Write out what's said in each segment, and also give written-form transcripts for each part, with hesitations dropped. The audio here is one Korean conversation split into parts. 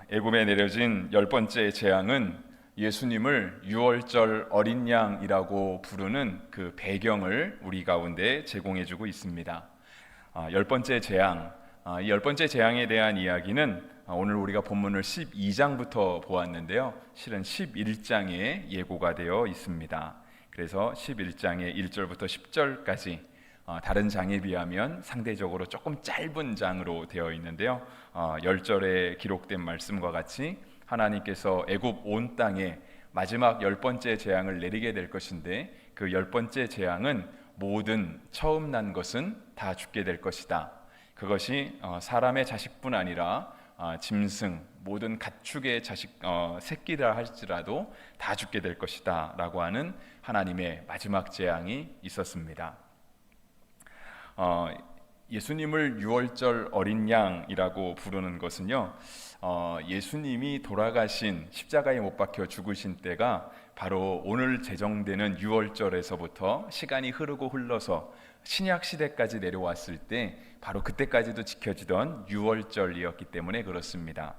애굽에 내려진 열 번째 재앙은 예수님을 유월절 어린 양이라고 부르는 그 배경을 우리 가운데 제공해주고 있습니다. 열 번째 재앙, 이 열 번째 재앙에 대한 이야기는 오늘 우리가 본문을 12장부터 보았는데요. 실은 11장에 예고가 되어 있습니다. 그래서 11장의 1절부터 10절까지 다른 장에 비하면 상대적으로 조금 짧은 장으로 되어 있는데요. 10절에 기록된 말씀과 같이 하나님께서 애굽 온 땅에 마지막 열 번째 재앙을 내리게 될 것인데, 그 열 번째 재앙은 모든 처음 난 것은 다 죽게 될 것이다. 그것이 사람의 자식뿐 아니라 짐승, 모든 가축의 자식, 새끼라 할지라도 다 죽게 될 것이다 라고 하는 하나님의 마지막 재앙이 있었습니다. 예수님을 유월절 어린 양이라고 부르는 것은요, 예수님이 돌아가신 십자가에 못 박혀 죽으신 때가 바로 오늘 제정되는 유월절에서부터 시간이 흐르고 흘러서 신약 시대까지 내려왔을 때 바로 그때까지도 지켜지던 유월절이었기 때문에 그렇습니다.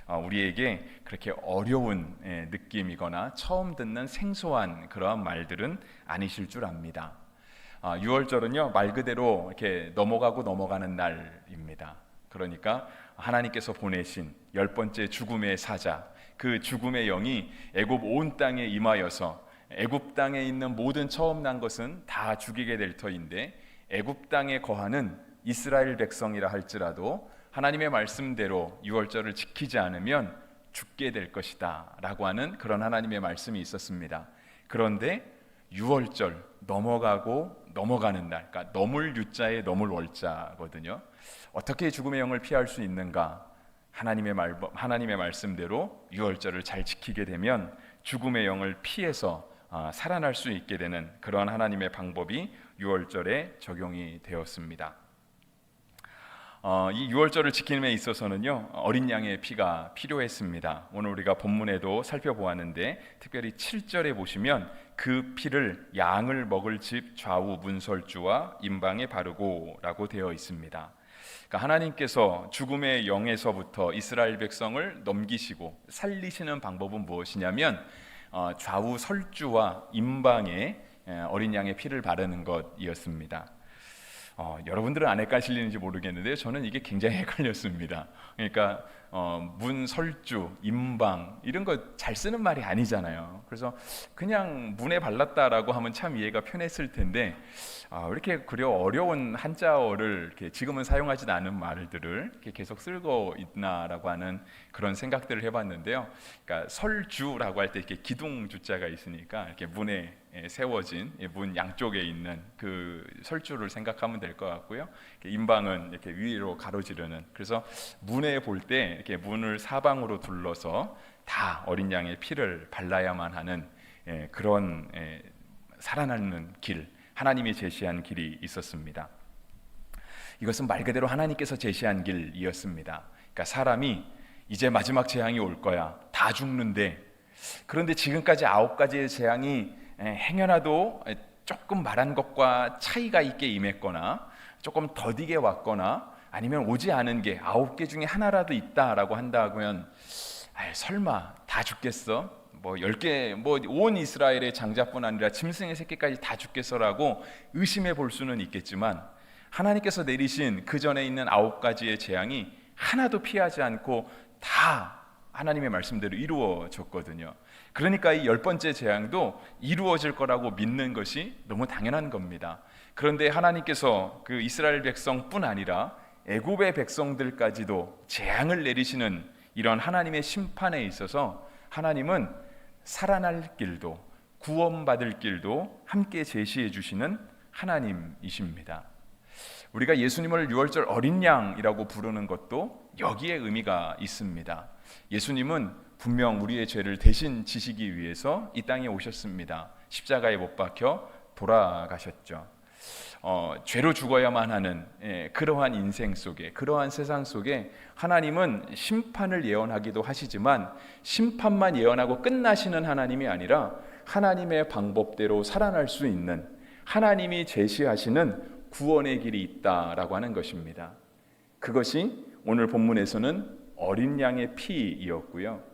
우리에게 그렇게 어려운 느낌이거나 처음 듣는 생소한 그러한 말들은 아니실 줄 압니다. 6월절은요, 말 그대로 이렇게 넘어가고 넘어가는 날입니다. 그러니까 하나님께서 보내신 열 번째 죽음의 사자, 그 죽음의 영이 애굽 온 땅에 임하여서 애굽 땅에 있는 모든 처음 난 것은 다 죽이게 될 터인데, 애굽 땅에 거하는 이스라엘 백성이라 할지라도 하나님의 말씀대로 6월절을 지키지 않으면 죽게 될 것이다 라고 하는 그런 하나님의 말씀이 있었습니다. 그런데 6월절, 넘어가고 넘어가는 날, 그러니까 넘을 유자에 넘을 월자거든요. 어떻게 죽음의 영을 피할 수 있는가? 하나님의 말씀대로 6월절을 잘 지키게 되면 죽음의 영을 피해서 살아날 수 있게 되는 그런 하나님의 방법이 6월절에 적용이 되었습니다. 이 6월절을 지킴에 있어서는요, 어린 양의 피가 필요했습니다. 오늘 우리가 본문에도 살펴보았는데, 특별히 7절에 보시면 그 피를 양을 먹을 집 좌우 문설주와 임방에 바르고 라고 되어 있습니다. 그러니까 하나님께서 죽음의 영에서부터 이스라엘 백성을 넘기시고 살리시는 방법은 무엇이냐면 좌우 설주와 임방에 어린 양의 피를 바르는 것이었습니다. 여러분들은 안 헷갈리는지 모르겠는데 저는 이게 굉장히 헷갈렸습니다. 그러니까 문설주, 임방 이런 거 잘 쓰는 말이 아니잖아요. 그래서 그냥 문에 발랐다라고 하면 참 이해가 편했을 텐데 왜 이렇게 그려 어려운 한자어를 이렇게 지금은 사용하지 않은 말들을 이렇게 계속 쓰고 있나라고 하는 그런 생각들을 해봤는데요. 그러니까 설주라고 할 때 이렇게 기둥주자가 있으니까 이렇게 문에 세워진 문 양쪽에 있는 그 설주를 생각하면 될 것 같고요. 임방은 이렇게 위로 가로지르는, 그래서 문에 볼 때 이렇게 문을 사방으로 둘러서 다 어린 양의 피를 발라야만 하는 그런 살아나는 길, 하나님이 제시한 길이 있었습니다. 이것은 말 그대로 하나님께서 제시한 길이었습니다. 그러니까 사람이 이제 마지막 재앙이 올 거야, 다 죽는데, 그런데 지금까지 9가지의 재앙이 행여나도 조금 말한 것과 차이가 있게 임했거나 조금 더디게 왔거나 아니면 오지 않은 게 9개 중에 하나라도 있다라고 한다면 설마 다 죽겠어? 뭐 10개, 온 이스라엘의 장자뿐 아니라 짐승의 새끼까지 다 죽겠어라고 의심해 볼 수는 있겠지만, 하나님께서 내리신 그 전에 있는 9가지의 재앙이 하나도 피하지 않고 다 하나님의 말씀대로 이루어졌거든요. 그러니까 이 10번째 재앙도 이루어질 거라고 믿는 것이 너무 당연한 겁니다. 그런데 하나님께서 그 이스라엘 백성뿐 아니라 애굽의 백성들까지도 재앙을 내리시는 이런 하나님의 심판에 있어서 하나님은 살아날 길도 구원받을 길도 함께 제시해 주시는 하나님이십니다. 우리가 예수님을 유월절 어린 양이라고 부르는 것도 여기에 의미가 있습니다. 예수님은 분명 우리의 죄를 대신 지시기 위해서 이 땅에 오셨습니다. 십자가에 못 박혀 돌아가셨죠. 죄로 죽어야만 하는 그러한 인생 속에, 그러한 세상 속에 하나님은 심판을 예언하기도 하시지만 심판만 예언하고 끝나시는 하나님이 아니라 하나님의 방법대로 살아날 수 있는, 하나님이 제시하시는 구원의 길이 있다라고 하는 것입니다. 그것이 오늘 본문에서는 어린 양의 피이었고요.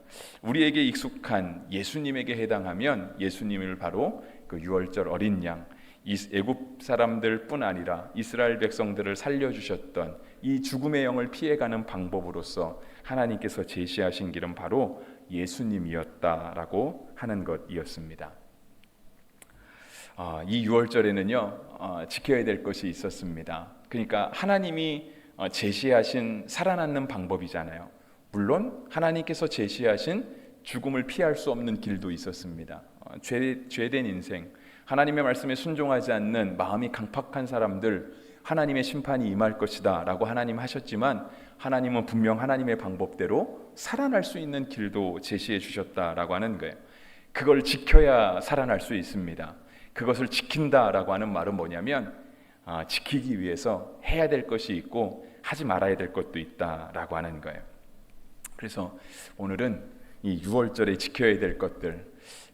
우리에게 익숙한 예수님에게 해당하면 예수님을 바로 그 유월절 어린 양, 애굽 사람들뿐 아니라 이스라엘 백성들을 살려주셨던 이 죽음의 영을 피해가는 방법으로서 하나님께서 제시하신 길은 바로 예수님이었다라고 하는 것이었습니다. 이 유월절에는요 지켜야 될 것이 있었습니다. 그러니까 하나님이 제시하신 살아남는 방법이잖아요. 물론 하나님께서 제시하신 죽음을 피할 수 없는 길도 있었습니다. 죄된 인생, 하나님의 말씀에 순종하지 않는 마음이 강팍한 사람들, 하나님의 심판이 임할 것이다 라고 하나님 하셨지만, 하나님은 분명 하나님의 방법대로 살아날 수 있는 길도 제시해 주셨다라고 하는 거예요. 그걸 지켜야 살아날 수 있습니다. 그것을 지킨다라고 하는 말은 뭐냐면 지키기 위해서 해야 될 것이 있고 하지 말아야 될 것도 있다라고 하는 거예요. 그래서 오늘은 이 6월절에 지켜야 될 것들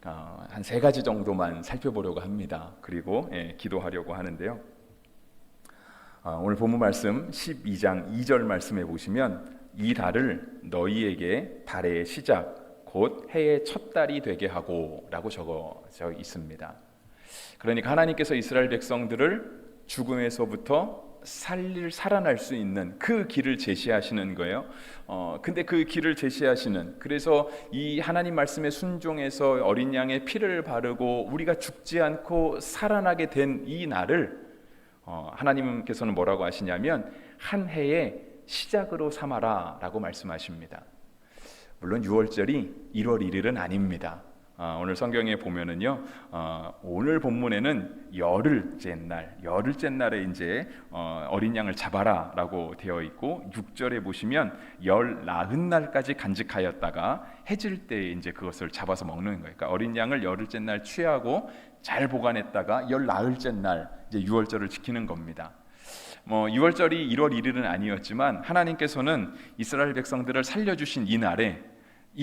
한 3가지 정도만 살펴보려고 합니다. 그리고 기도하려고 하는데요. 오늘 본문 말씀 12장 2절 말씀에 보시면 이 달을 너희에게 달의 시작 곧 해의 첫 달이 되게 하고 라고 적어져 있습니다. 그러니까 하나님께서 이스라엘 백성들을 죽음에서부터 살아날 수 있는 그 길을 제시하시는 거예요. 근데 그 길을 제시하시는, 그래서 이 하나님 말씀에 순종해서 어린 양의 피를 바르고 우리가 죽지 않고 살아나게 된 이 날을 하나님께서는 뭐라고 하시냐면 한 해의 시작으로 삼아라 라고 말씀하십니다. 물론 6월절이 1월 1일은 아닙니다. 오늘 성경에 보면은요, 오늘 본문에는 열흘째 날에 이제 어린 양을 잡아라라고 되어 있고, 6절에 보시면 열 나흔 날까지 간직하였다가 해질 때 이제 그것을 잡아서 먹는 거예요. 그러니까 어린 양을 열흘째 날 취하고 잘 보관했다가 열 나흘째 날 이제 6월절을 지키는 겁니다. 6월절이 1월 1일은 아니었지만 하나님께서는 이스라엘 백성들을 살려주신 이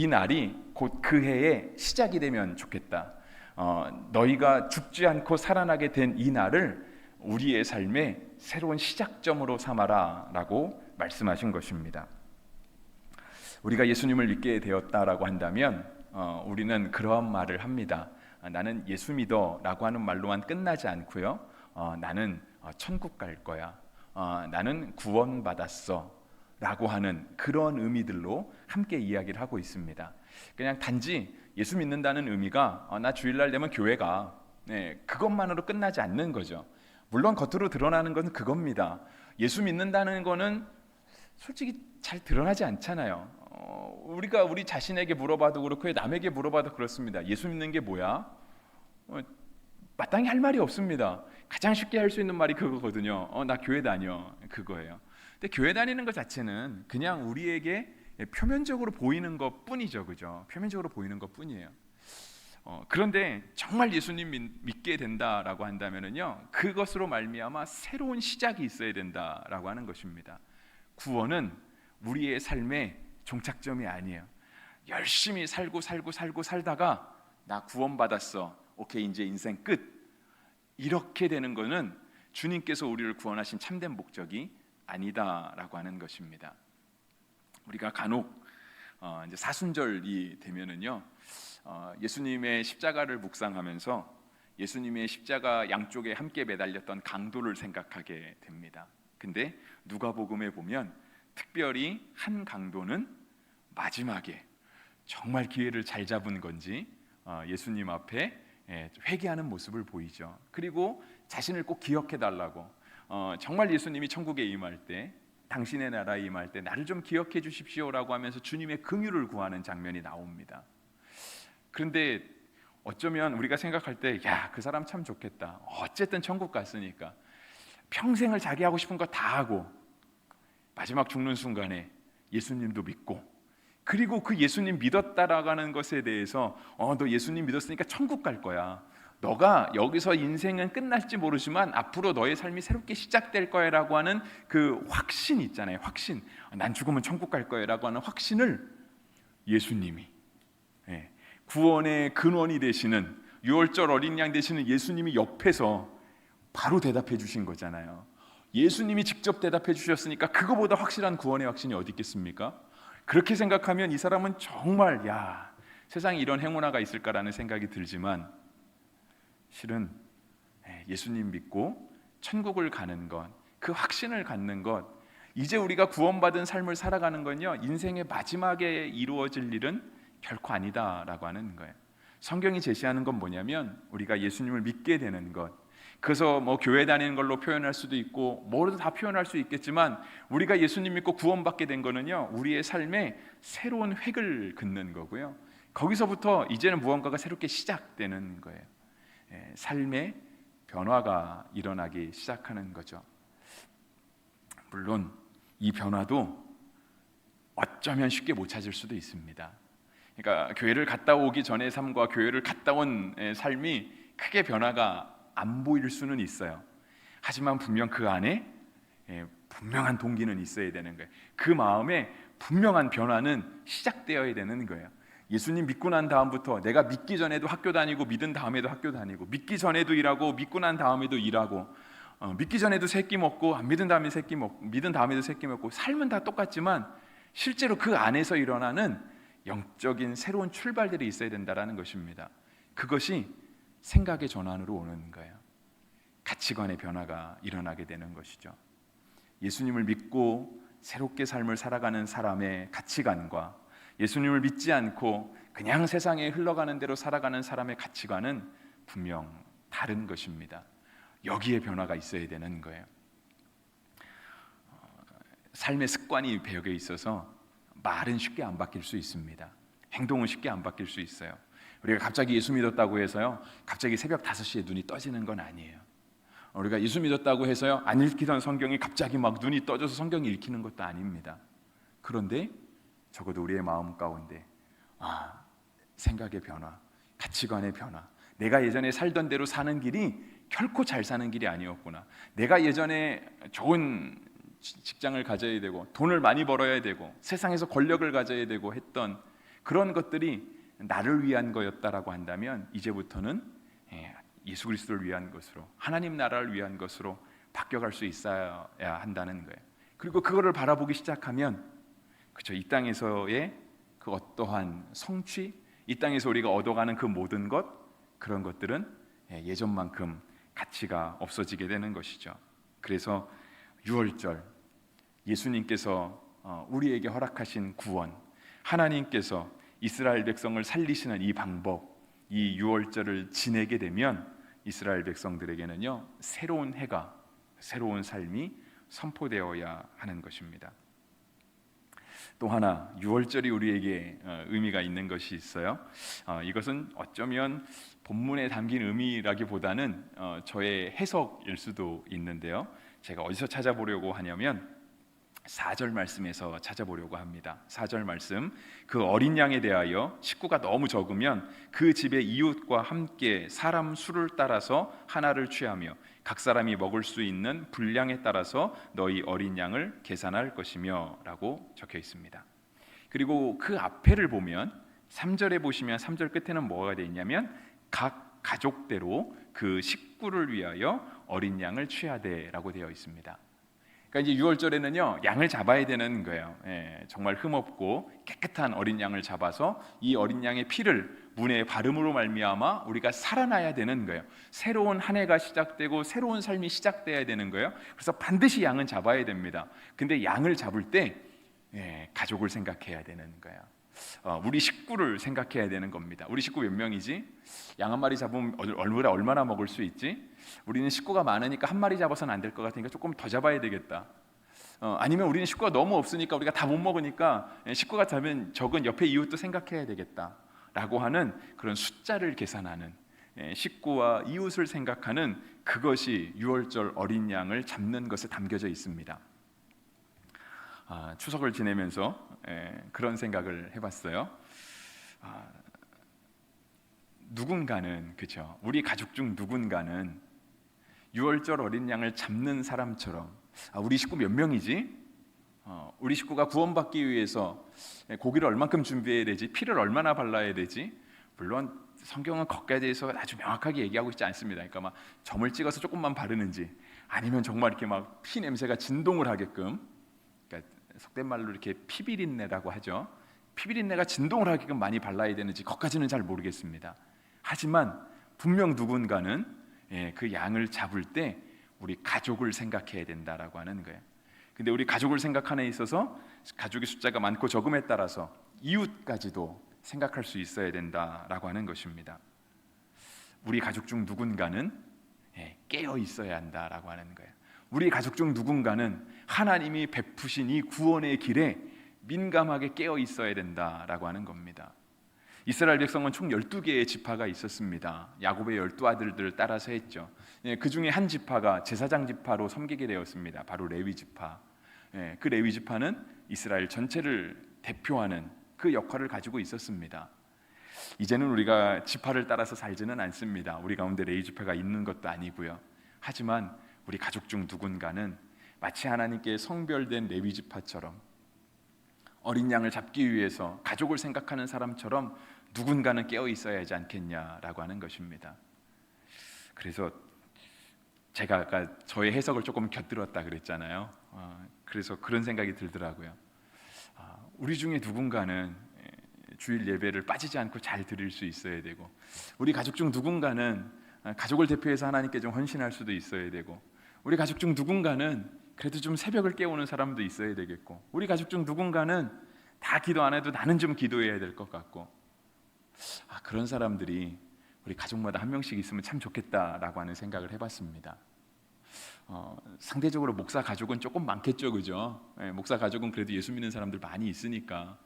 날이 곧 그 해의 시작이 되면 좋겠다. 너희가 죽지 않고 살아나게 된 이 날을 우리의 삶의 새로운 시작점으로 삼아라 라고 말씀하신 것입니다. 우리가 예수님을 믿게 되었다라고 한다면 우리는 그러한 말을 합니다. 나는 예수 믿어 라고 하는 말로만 끝나지 않고요, 나는 천국 갈 거야, 나는 구원받았어 라고 하는 그런 의미들로 함께 이야기를 하고 있습니다. 그냥 단지 예수 믿는다는 의미가 나 주일날 되면 교회 가, 그것만으로 끝나지 않는 거죠. 물론 겉으로 드러나는 것은 그겁니다. 예수 믿는다는 거는 솔직히 잘 드러나지 않잖아요. 우리가 우리 자신에게 물어봐도 그렇고 남에게 물어봐도 그렇습니다. 예수 믿는 게 뭐야? 마땅히 할 말이 없습니다. 가장 쉽게 할 수 있는 말이 그거거든요. 나 교회 다녀, 그거예요. 근데 교회 다니는 것 자체는 그냥 우리에게 표면적으로 보이는 것 뿐이죠, 그죠? 표면적으로 보이는 것 뿐이에요. 그런데 정말 예수님 믿게 된다라고 한다면은요, 그것으로 말미암아 새로운 시작이 있어야 된다라고 하는 것입니다. 구원은 우리의 삶의 종착점이 아니에요. 열심히 살다가 나 구원받았어, 오케이 이제 인생 끝, 이렇게 되는 것은 주님께서 우리를 구원하신 참된 목적이 아니다라고 하는 것입니다. 우리가 간혹 이제 사순절이 되면은요, 예수님의 십자가를 묵상하면서 예수님의 십자가 양쪽에 함께 매달렸던 강도를 생각하게 됩니다. 근데 누가복음에 보면 특별히 한 강도는 마지막에 정말 기회를 잘 잡은 건지 예수님 앞에 회개하는 모습을 보이죠. 그리고 자신을 꼭 기억해 달라고, 정말 예수님이 천국에 임할 때, 당신의 나라에 임할 때 나를 좀 기억해 주십시오라고 하면서 주님의 긍휼을 구하는 장면이 나옵니다. 그런데 어쩌면 우리가 생각할 때, 야, 그 사람 참 좋겠다, 어쨌든 천국 갔으니까 평생을 자기 하고 싶은 거 다 하고 마지막 죽는 순간에 예수님도 믿고, 그리고 그 예수님 믿었다라고 하는 것에 대해서 너 예수님 믿었으니까 천국 갈 거야, 너가 여기서 인생은 끝날지 모르지만 앞으로 너의 삶이 새롭게 시작될 거야 라고 하는 그 확신 있잖아요. 확신, 난 죽으면 천국 갈 거야 라고 하는 확신을 예수님이, 구원의 근원이 되시는 유월절 어린 양 되시는 예수님이 옆에서 바로 대답해 주신 거잖아요. 예수님이 직접 대답해 주셨으니까 그거보다 확실한 구원의 확신이 어디 있겠습니까? 그렇게 생각하면 이 사람은 정말 세상에 이런 행운아가 있을까라는 생각이 들지만 실은 예수님 믿고 천국을 가는 것, 그 확신을 갖는 것, 이제 우리가 구원받은 삶을 살아가는 건요, 인생의 마지막에 이루어질 일은 결코 아니다라고 하는 거예요. 성경이 제시하는 건 뭐냐면 우리가 예수님을 믿게 되는 것, 그래서 교회 다니는 걸로 표현할 수도 있고 뭐로도 다 표현할 수 있겠지만 우리가 예수님 믿고 구원받게 된 거는요, 우리의 삶에 새로운 획을 긋는 거고요, 거기서부터 이제는 무언가가 새롭게 시작되는 거예요. 삶의 변화가 일어나기 시작하는 거죠. 물론 이 변화도 어쩌면 쉽게 못 찾을 수도 있습니다. 그러니까 교회를 갔다 오기 전의 삶과 교회를 갔다 온 삶이 크게 변화가 안 보일 수는 있어요. 하지만 분명 그 안에 분명한 동기는 있어야 되는 거예요. 그 마음에 분명한 변화는 시작되어야 되는 거예요. 예수님 믿고 난 다음부터 내가 믿기 전에도 학교 다니고 믿은 다음에도 학교 다니고, 믿기 전에도 일하고 믿고 난 다음에도 일하고, 믿기 전에도 새끼 먹고 안 믿은 다음에 새끼 먹고 믿은 다음에도 새끼 먹고, 삶은 다 똑같지만 실제로 그 안에서 일어나는 영적인 새로운 출발들이 있어야 된다라는 것입니다. 그것이 생각의 전환으로 오는 거예요. 가치관의 변화가 일어나게 되는 것이죠. 예수님을 믿고 새롭게 삶을 살아가는 사람의 가치관과 예수님을 믿지 않고 그냥 세상에 흘러가는 대로 살아가는 사람의 가치관은 분명 다른 것입니다. 여기에 변화가 있어야 되는 거예요. 삶의 습관이 배역에 있어서 말은 쉽게 안 바뀔 수 있습니다. 행동은 쉽게 안 바뀔 수 있어요. 우리가 갑자기 예수 믿었다고 해서요, 갑자기 새벽 5시에 눈이 떠지는 건 아니에요. 우리가 예수 믿었다고 해서요, 안 읽히던 성경이 갑자기 막 눈이 떠져서 성경이 읽히는 것도 아닙니다. 그런데 적어도 우리의 마음 가운데 생각의 변화, 가치관의 변화, 내가 예전에 살던 대로 사는 길이 결코 잘 사는 길이 아니었구나, 내가 예전에 좋은 직장을 가져야 되고 돈을 많이 벌어야 되고 세상에서 권력을 가져야 되고 했던 그런 것들이 나를 위한 거였다라고 한다면 이제부터는 예수 그리스도를 위한 것으로, 하나님 나라를 위한 것으로 바뀌어갈 수 있어야 한다는 거예요. 그리고 그거를 바라보기 시작하면 이 땅에서의 그 어떠한 성취, 이 땅에서 우리가 얻어가는 그 모든 것, 그런 것들은 예전만큼 가치가 없어지게 되는 것이죠. 그래서 유월절, 예수님께서 우리에게 허락하신 구원, 하나님께서 이스라엘 백성을 살리시는 이 방법, 이 유월절을 지내게 되면 이스라엘 백성들에게는요, 새로운 해가, 새로운 삶이 선포되어야 하는 것입니다. 또 하나 유월절이 우리에게 의미가 있는 것이 있어요. 이것은 어쩌면 본문에 담긴 의미라기보다는 저의 해석일 수도 있는데요, 제가 어디서 찾아보려고 하냐면 4절 말씀에서 찾아보려고 합니다. 4절 말씀, 그 어린 양에 대하여 식구가 너무 적으면 그 집의 이웃과 함께 사람 수를 따라서 하나를 취하며 각 사람이 먹을 수 있는 분량에 따라서 너희 어린 양을 계산할 것이며 라고 적혀 있습니다. 그리고 그 앞에를 보면 3절에 보시면 3절 끝에는 뭐가 되어 있냐면 각 가족대로 그 식구를 위하여 어린 양을 취하되 라고 되어 있습니다. 그러니까 이제 6월절에는요, 양을 잡아야 되는 거예요. 정말 흠없고 깨끗한 어린 양을 잡아서 이 어린 양의 피를 문에 바름으로 말미암아 우리가 살아나야 되는 거예요. 새로운 한 해가 시작되고 새로운 삶이 시작돼야 되는 거예요. 그래서 반드시 양은 잡아야 됩니다. 근데 양을 잡을 때 가족을 생각해야 되는 거예요. 우리 식구를 생각해야 되는 겁니다. 우리 식구 몇 명이지? 양 한 마리 잡으면 얼마나 먹을 수 있지? 우리는 식구가 많으니까 한 마리 잡아서는 안 될 것 같으니까 조금 더 잡아야 되겠다. 아니면 우리는 식구가 너무 없으니까 우리가 다 못 먹으니까 식구가 적은 옆에 이웃도 생각해야 되겠다 라고 하는 그런 숫자를 계산하는, 식구와 이웃을 생각하는 그것이 유월절 어린 양을 잡는 것에 담겨져 있습니다. 추석을 지내면서 그런 생각을 해봤어요. 누군가는, 그죠? 우리 가족 중 누군가는 유월절 어린 양을 잡는 사람처럼, 우리 식구 몇 명이지? 우리 식구가 구원받기 위해서 고기를 얼만큼 준비해야 되지? 피를 얼마나 발라야 되지? 물론 성경은 거기에 대해서 아주 명확하게 얘기하고 있지 않습니다. 그러니까 막 점을 찍어서 조금만 바르는지, 아니면 정말 이렇게 막 피 냄새가 진동을 하게끔, 그러니까 속된 말로 이렇게 피비린내라고 하죠. 피비린내가 진동을 하게끔 많이 발라야 되는지 그것까지는 잘 모르겠습니다. 하지만 분명 누군가는 그 양을 잡을 때 우리 가족을 생각해야 된다라고 하는 거예요. 근데 우리 가족을 생각하는 데 있어서 가족의 숫자가 많고 적음에 따라서 이웃까지도 생각할 수 있어야 된다라고 하는 것입니다. 우리 가족 중 누군가는 깨어 있어야 한다라고 하는 거예요. 우리 가족 중 누군가는 하나님이 베푸신 이 구원의 길에 민감하게 깨어 있어야 된다라고 하는 겁니다. 이스라엘 백성은 총 12개의 지파가 있었습니다. 야곱의 12아들들을 따라서 했죠. 그 중에 한 지파가 제사장 지파로 섬기게 되었습니다. 바로 레위 지파. 그 레위 지파는 이스라엘 전체를 대표하는 그 역할을 가지고 있었습니다. 이제는 우리가 지파를 따라서 살지는 않습니다. 우리 가운데 레위 지파가 있는 것도 아니고요. 하지만 우리 가족 중 누군가는 마치 하나님께 성별된 레위 지파처럼 어린 양을 잡기 위해서 가족을 생각하는 사람처럼 누군가는 깨어 있어야 하지 않겠냐라고 하는 것입니다. 그래서 제가 아까 저의 해석을 조금 곁들였다 그랬잖아요. 그래서 그런 생각이 들더라고요. 우리 중에 누군가는 주일 예배를 빠지지 않고 잘 드릴 수 있어야 되고, 우리 가족 중 누군가는 가족을 대표해서 하나님께 좀 헌신할 수도 있어야 되고, 우리 가족 중 누군가는 그래도 좀 새벽을 깨우는 사람도 있어야 되겠고, 우리 가족 중 누군가는 다 기도 안 해도 나는 좀 기도해야 될 것 같고, 그런 사람들이 우리 가족마다 한 명씩 있으면 참 좋겠다라고 하는 생각을 해봤습니다. 상대적으로 목사 가족은 조금 많겠죠, 그죠? 목사 가족은 그래도 예수 믿는 사람들 많이 있으니까.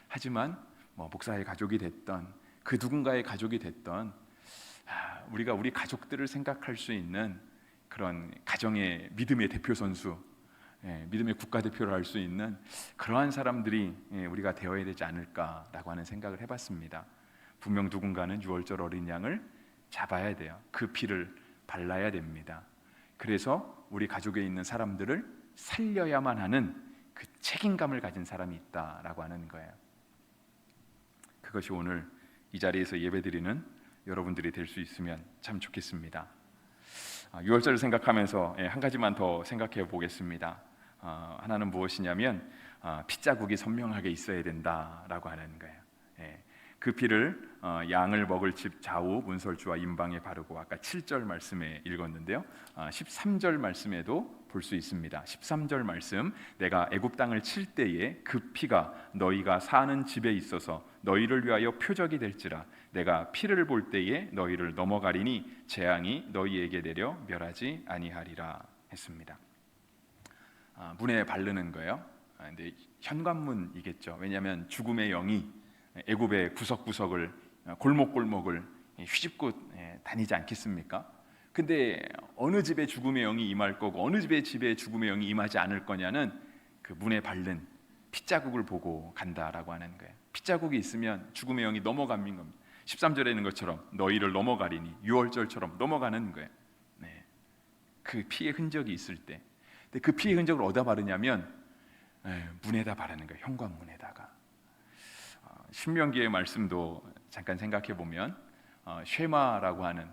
하지만 목사의 가족이 됐던 그 누군가의 가족이 됐던 우리가 우리 가족들을 생각할 수 있는 그런 가정의 믿음의 대표 선수, 믿음의 국가대표를 할 수 있는 그러한 사람들이 우리가 되어야 되지 않을까라고 하는 생각을 해봤습니다. 분명 누군가는 유월절 어린 양을 잡아야 돼요. 그 피를 발라야 됩니다. 그래서 우리 가족에 있는 사람들을 살려야만 하는 그 책임감을 가진 사람이 있다라고 하는 거예요. 그것이 오늘 이 자리에서 예배드리는 여러분들이 될 수 있으면 참 좋겠습니다. 유월절을 생각하면서 한 가지만 더 생각해 보겠습니다. 하나는 무엇이냐면 핏자국이 선명하게 있어야 된다라고 하는 거예요. 그 피를 양을 먹을 집 좌우 문설주와 임방에 바르고, 아까 7절 말씀에 읽었는데요. 13절 말씀에도 볼 수 있습니다. 13절 말씀, 내가 애굽 땅을 칠 때에 그 피가 너희가 사는 집에 있어서 너희를 위하여 표적이 될지라. 내가 피를 볼 때에 너희를 넘어가리니 재앙이 너희에게 내려 멸하지 아니하리라 했습니다. 문에 바르는 거예요. 근데 현관문이겠죠. 왜냐하면 죽음의 영이 애굽의 구석구석을, 골목골목을 휘집고 다니지 않겠습니까? 근데 어느 집에 죽음의 영이 임할 거고 어느 집에 죽음의 영이 임하지 않을 거냐는 그 문에 바른 핏자국을 보고 간다라고 하는 거예요. 핏자국이 있으면 죽음의 영이 넘어가는 겁니다. 13절에 있는 것처럼 너희를 넘어가리니, 유월절처럼 넘어가는 거예요. 그 피의 흔적이 있을 때. 근데 그 피의 흔적을 어디다 바르냐면 문에다 바르는 거예요. 현관문에다가. 신명기의 말씀도 잠깐 생각해 보면 쉐마라고 하는,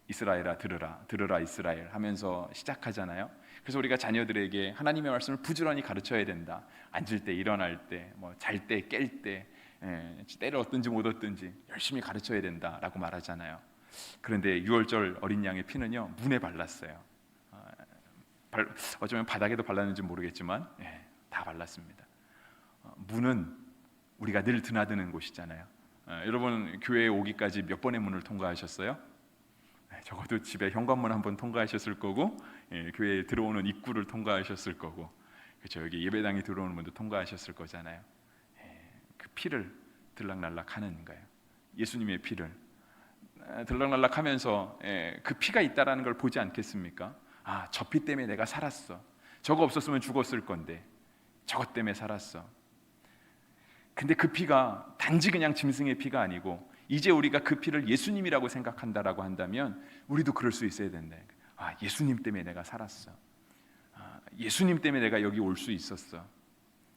이스라엘아 들으라 이스라엘 하면서 시작하잖아요. 그래서 우리가 자녀들에게 하나님의 말씀을 부지런히 가르쳐야 된다. 앉을 때, 일어날 때, 잘 때, 깰 때, 때를 얻든지 못 얻든지 열심히 가르쳐야 된다라고 말하잖아요. 그런데 유월절 어린 양의 피는요, 문에 발랐어요. 어쩌면 바닥에도 발랐는지 모르겠지만 다 발랐습니다. 문은 우리가 늘 드나드는 곳이잖아요. 여러분 교회에 오기까지 몇 번의 문을 통과하셨어요? 적어도 집에 현관문 한번 통과하셨을 거고, 교회에 들어오는 입구를 통과하셨을 거고, 그렇죠? 여기 예배당에 들어오는 문도 통과하셨을 거잖아요. 그 피를 들락날락하는 거예요. 예수님의 피를 들락날락하면서 그 피가 있다라는 걸 보지 않겠습니까? 저 피 때문에 내가 살았어. 저거 없었으면 죽었을 건데 저것 때문에 살았어. 근데 그 피가 단지 그냥 짐승의 피가 아니고, 이제 우리가 그 피를 예수님이라고 생각한다라고 한다면 우리도 그럴 수 있어야 된다. 예수님 때문에 내가 살았어. 예수님 때문에 내가 여기 올 수 있었어.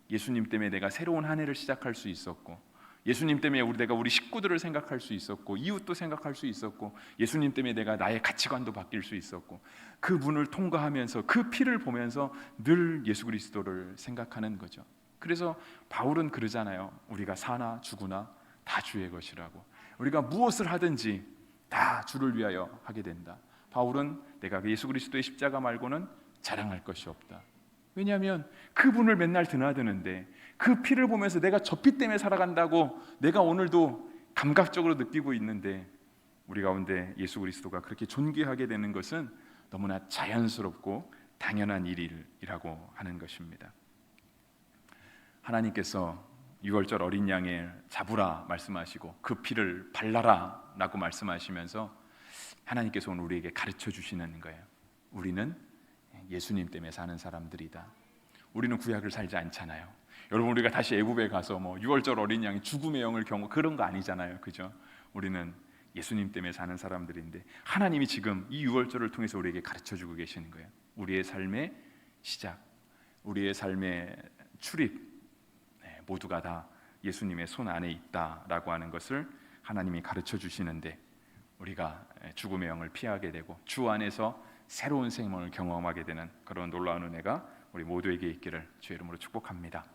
예수님 때문에 내가 새로운 한 해를 시작할 수 있었고, 예수님 때문에 내가 우리 식구들을 생각할 수 있었고, 이웃도 생각할 수 있었고, 예수님 때문에 내가 나의 가치관도 바뀔 수 있었고, 그 문을 통과하면서 그 피를 보면서 늘 예수 그리스도를 생각하는 거죠. 그래서 바울은 그러잖아요. 우리가 사나 죽으나 다 주의 것이라고. 우리가 무엇을 하든지 다 주를 위하여 하게 된다. 바울은 내가 예수 그리스도의 십자가 말고는 자랑할 것이 없다. 왜냐하면 그분을 맨날 드나드는데 그 피를 보면서 내가 저 피 때문에 살아간다고 내가 오늘도 감각적으로 느끼고 있는데, 우리 가운데 예수 그리스도가 그렇게 존귀하게 되는 것은 너무나 자연스럽고 당연한 일이라고 하는 것입니다. 하나님께서 유월절 어린 양을 잡으라 말씀하시고 그 피를 발라라 라고 말씀하시면서 하나님께서 오늘 우리에게 가르쳐 주시는 거예요. 우리는 예수님 때문에 사는 사람들이다. 우리는 구약을 살지 않잖아요. 여러분, 우리가 다시 애굽에 가서 유월절 어린 양이 죽음의 영을 경고 그런 거 아니잖아요. 그죠? 우리는 예수님 때문에 사는 사람들인데 하나님이 지금 이 유월절을 통해서 우리에게 가르쳐 주고 계시는 거예요. 우리의 삶의 시작, 우리의 삶의 출입, 모두가 다 예수님의 손 안에 있다라고 하는 것을 하나님이 가르쳐 주시는데, 우리가 죽음의 영을 피하게 되고 주 안에서 새로운 생명을 경험하게 되는 그런 놀라운 은혜가 우리 모두에게 있기를 주의 이름으로 축복합니다.